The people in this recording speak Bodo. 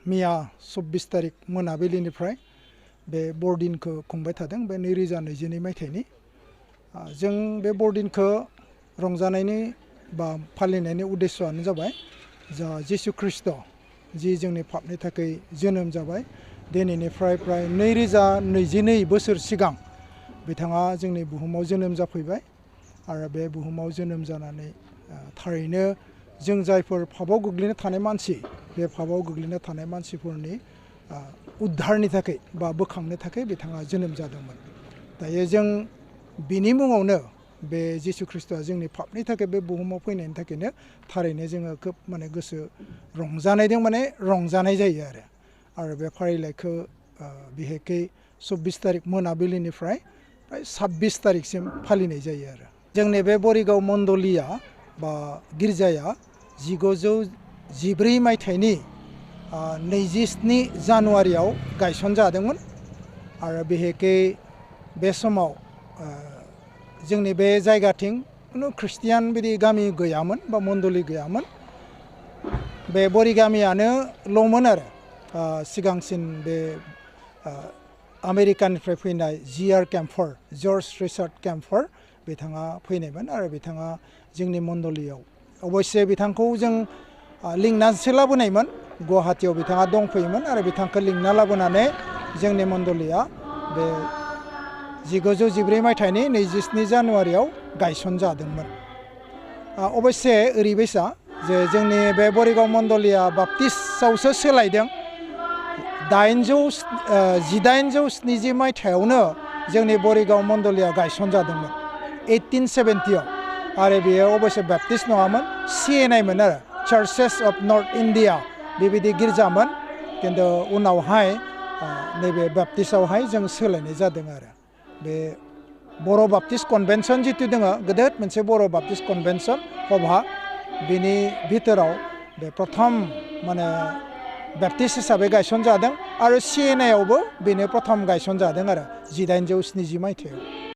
मैया 24 तारिख मोनाबिलिनिफ्राय बे बरदिनखौ खुंबाय थादों बे 2022 मायथाइनि जों बे बरदिनखौ रंजानायनि बा फालिनायनि उद्देश्यआनो जाबाय जा जिसु ख्रिस्ट जि जोंनि पापनि थाखाय जोनोम जाबाय दिनैनिफ्राय प्राय 2022 बोसोर सिगां बिथाङा जोंनि बुहुमाव जोनोम जाफैबाय आरो बे बुहुमाव जोनोम जानानै थारैनो जों जायफोर पापाव गोग्लैना थानाय मानसि बे पापाव गोग्लैना थानाय मानसिफोरनि उद्धारनि थाखाय बा बोखांनो थाखाय बिथाङा जोनोम जादोंमोन। दायो जों बिनि मुङावनो बे जिसु ख्रिस्टआ जोंनि पापनि थाखाय बे बुहुमाव फैनायनि थाखायनो थारैनो जोङो खोब माने गोसो रंजानायजों माने रंजानाय जायो आरो बे फारिलाइखौ बिहेखै 24 तारिख मोनाबिलिनिफ्राय प्राय 26 तारिखसिम फालिनाय जायो आरो जोंनि बे बरिगाव मण्डलिया बा गिर्जाया 1914 मायथाइनि 27 जानुवारियाव गायसनजादोंमोन आरो बिहेखै बे समाव जोंनि बे जायगाथिं कुनु ख्रिस्टियान बिदि गामि गैयामोन बा मण्डलि गैयामोन बे बरि गामियानोल'मोन आरो सिगांसिन बे आमेरिकानिफ्राय फैनाय GR camphor George Richard camphor बिथाङा फैनायमोन आरो बिथाङा जोंनि मण्डलियाव अबयसे बिथांखौ जों लिंनासो लाबोनायमोन गुवाहाटीयाव बिथाङा दंफैयोमोन आरो बिथांखौ लिंना लाबोनानै जोंनि मण्डलिया बे 1914 मायथाइनि 27 जानुवारियाव गायसनजादोंमोन। अबयसे ओरैबायसा जे जोंनि बे बरिगाव मण्डलिया बाप्टिस्टआवसो सोलायदों 1870 मायथाइयावनो जोंनि बरिगाव मण्डलिया गायसनजादोंमोन 1870आव आरो बेयो अबयसे बाप्टिस्ट नङामोन सिएनआइमोन आरो चार्चेस अफ नर्थ इण्डिया बेबायदि गिर्जामोन खिन्थु उनावहाय नैबे बाप्टिस्टआवहाय जों सोलायनाय जादों आरो बे बर' बाप्टिस्ट कनभेनसन जितु दङ गेदेर मोनसे बर' बाप्टिस्ट कनभेनसन सभा बिनि भितराव बे प्रथम माने बाप्टिस्ट हिसाबै गायसनजादों आरो सिएनआइआवबो बेनो प्रथम गायसनजादों आरो 1870 मायथाइयाव।